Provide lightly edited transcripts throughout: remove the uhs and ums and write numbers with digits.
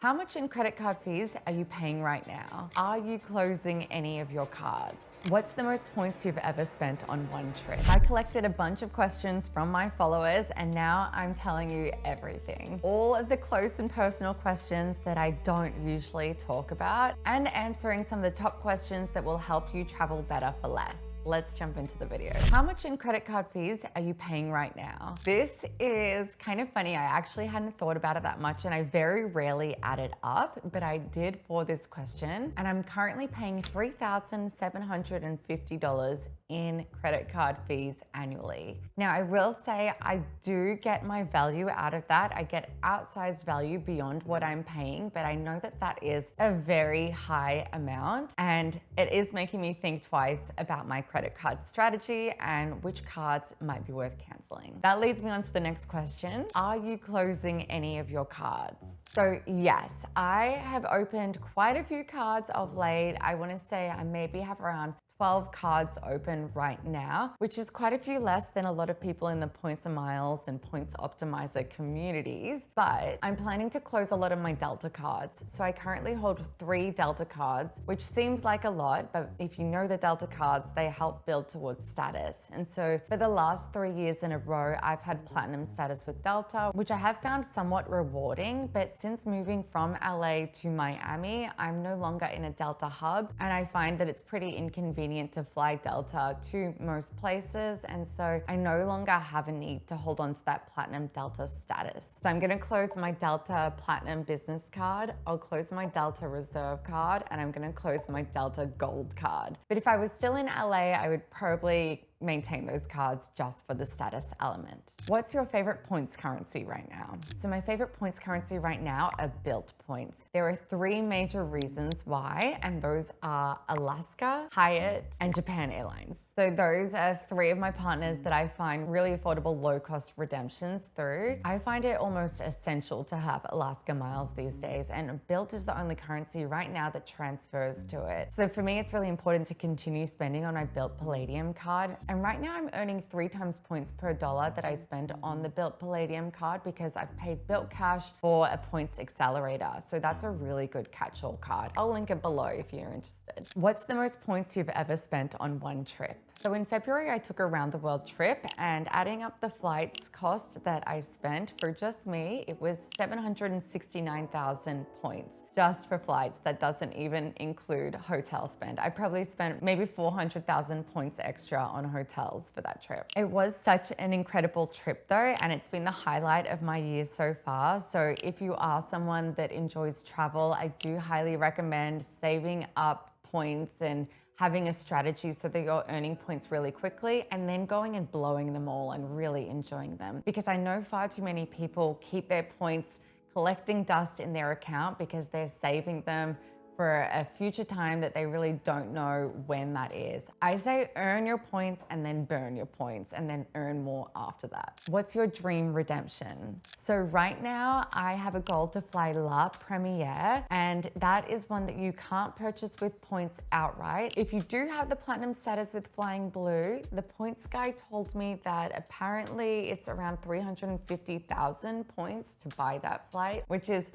How much in credit card fees are you paying right now? Are you closing any of your cards? What's the most points you've ever spent on one trip? I collected a bunch of questions from my followers and now I'm telling you everything. All of the close and personal questions that I don't usually talk about and answering some of the top questions that will help you travel better for less. Let's jump into the video. How much in credit card fees are you paying right now? This is kind of funny. I actually hadn't thought about it that much and I very rarely add it up, but I did for this question. And I'm currently paying $3,750 in credit card fees annually. Now, I will say I do get my value out of that. I get outsized value beyond what I'm paying, but I know that that is a very high amount and it is making me think twice about my credit card strategy and which cards might be worth canceling. That leads me on to the next question. Are you closing any of your cards? So yes, I have opened quite a few cards of late. I want to say I maybe have around 12 cards open right now, which is quite a few less than a lot of people in the points and miles and points optimizer communities. But I'm planning to close a lot of my Delta cards. So I currently hold 3 Delta cards, which seems like a lot, but if you know the Delta cards, they help build towards status. And so for the last 3 years in a row, I've had platinum status with Delta, which I have found somewhat rewarding. But since moving from LA to Miami, I'm no longer in a Delta hub. And I find that it's pretty inconvenient to fly Delta to most places, and so I no longer have a need to hold on to that platinum Delta status. So I'm gonna close my Delta Platinum Business card, I'll close my Delta Reserve card, and I'm gonna close my Delta Gold card. But if I was still in LA, I would probably maintain those cards just for the status element. What's your favorite points currency right now? So my favorite points currency right now are Bilt points. There are 3 major reasons why, and those are Alaska, Hyatt, and Japan Airlines. So those are 3 of my partners that I find really affordable, low-cost redemptions through. I find it almost essential to have Alaska miles these days, and Bilt is the only currency right now that transfers to it. So for me, it's really important to continue spending on my Bilt Palladium card. And right now I'm earning 3 times points per dollar that I spend on the Bilt Palladium card because I've paid Bilt Cash for a points accelerator. So that's a really good catch-all card. I'll link it below if you're interested. What's the most points you've ever spent on one trip? So in February, I took a round the world trip, and adding up the flights cost that I spent for just me, it was 769,000 points just for flights. That doesn't even include hotel spend. I probably spent maybe 400,000 points extra on hotels for that trip. It was such an incredible trip though, and it's been the highlight of my year so far. So if you are someone that enjoys travel, I do highly recommend saving up points and having a strategy so that you're earning points really quickly and then going and blowing them all and really enjoying them. Because I know far too many people keep their points collecting dust in their account because they're saving them for a future time that they really don't know when that is. I say earn your points and then burn your points and then earn more after that. What's your dream redemption? So right now I have a goal to fly La Premiere, and that is one that you can't purchase with points outright. If you do have the platinum status with Flying Blue, the points guy told me that apparently it's around 350,000 points to buy that flight, which is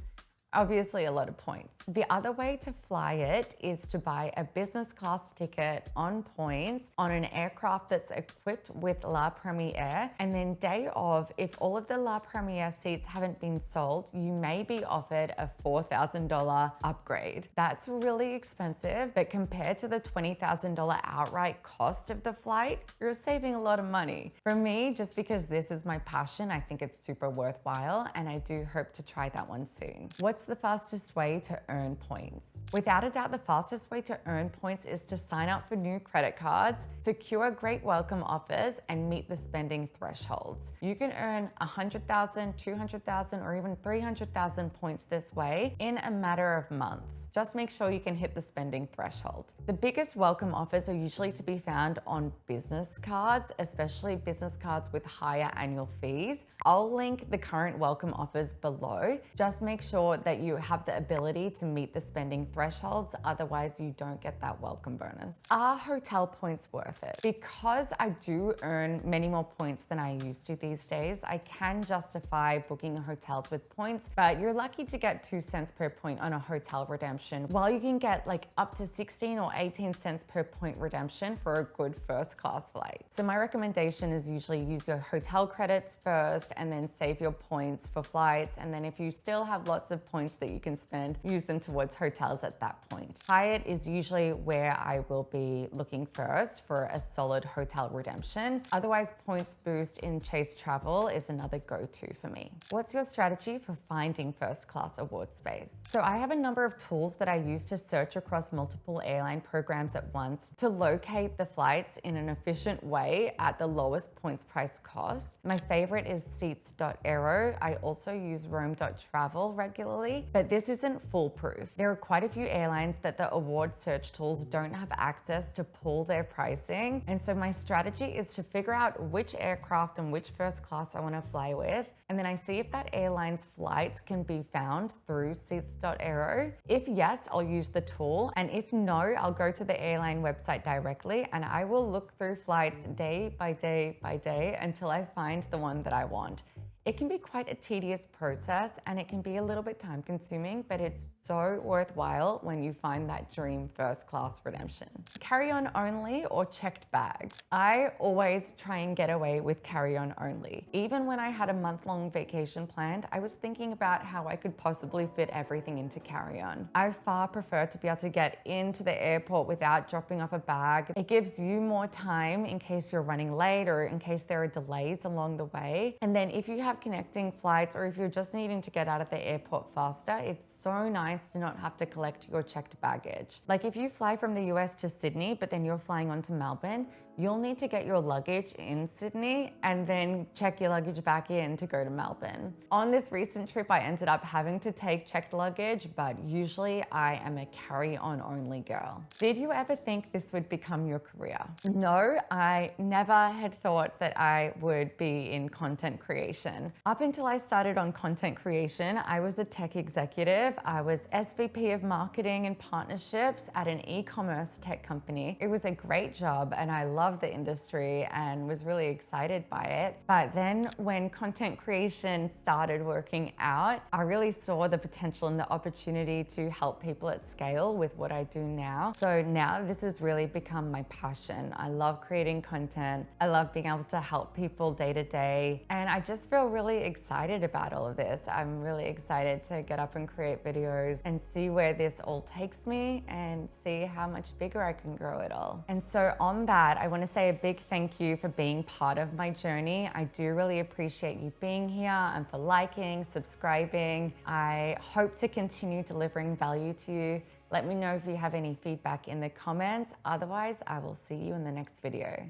obviously a lot of points. The other way to fly it is to buy a business class ticket on points on an aircraft that's equipped with La Premiere, and then day of, if all of the La Premiere seats haven't been sold, you may be offered a $4,000 upgrade. That's really expensive, but compared to the $20,000 outright cost of the flight, you're saving a lot of money. For me, just because this is my passion, I think it's super worthwhile, and I do hope to try that one soon. What's the fastest way to earn points? Without a doubt, the fastest way to earn points is to sign up for new credit cards, secure great welcome offers, and meet the spending thresholds. You can earn 100,000, 200,000, or even 300,000 points this way in a matter of months. Just make sure you can hit the spending threshold. The biggest welcome offers are usually to be found on business cards, especially business cards with higher annual fees. I'll link the current welcome offers below. Just make sure that that you have the ability to meet the spending thresholds. Otherwise, you don't get that welcome bonus. Are hotel points worth it? Because I do earn many more points than I used to these days, I can justify booking hotels with points, but you're lucky to get 2 cents per point on a hotel redemption, while you can get like up to 16 or 18 cents per point redemption for a good first class flight. So my recommendation is usually use your hotel credits first and then save your points for flights. And then if you still have lots of points that you can spend, use them towards hotels at that point. Hyatt is usually where I will be looking first for a solid hotel redemption. Otherwise, Points Boost in Chase Travel is another go-to for me. What's your strategy for finding first class award space? So I have a number of tools that I use to search across multiple airline programs at once to locate the flights in an efficient way at the lowest points price cost. My favorite is Seats.aero. I also use Roam.travel regularly, but this isn't foolproof. There are quite a few airlines that the award search tools don't have access to pull their pricing. And so my strategy is to figure out which aircraft and which first class I want to fly with. And then I see if that airline's flights can be found through Seats.aero. If yes, I'll use the tool. And if no, I'll go to the airline website directly and I will look through flights day by day by day until I find the one that I want. It can be quite a tedious process and it can be a little bit time consuming, but it's so worthwhile when you find that dream first class redemption. Carry-on only or checked bags? I always try and get away with carry-on only. Even when I had a month-long vacation planned, I was thinking about how I could possibly fit everything into carry-on. I far prefer to be able to get into the airport without dropping off a bag. It gives you more time in case you're running late or in case there are delays along the way. And then if you have connecting flights or if you're just needing to get out of the airport faster, it's so nice to not have to collect your checked baggage. Like if you fly from the US to Sydney, but then you're flying on to Melbourne, you'll need to get your luggage in Sydney and then check your luggage back in to go to Melbourne. On this recent trip, I ended up having to take checked luggage, but usually I am a carry-on only girl. Did you ever think this would become your career? No, I never had thought that I would be in content creation. Up until I started on content creation, I was a tech executive. I was SVP of marketing and partnerships at an e-commerce tech company. It was a great job and I loved the industry and was really excited by it. But then when content creation started working out, I really saw the potential and the opportunity to help people at scale with what I do now. So now this has really become my passion. I love creating content. I love being able to help people day to day. And I just feel really excited about all of this. I'm really excited to get up and create videos and see where this all takes me and see how much bigger I can grow it all. And so on that, I want to say a big thank you for being part of my journey. I do really appreciate you being here and for liking, subscribing. I hope to continue delivering value to you. Let me know if you have any feedback in the comments. Otherwise, I will see you in the next video.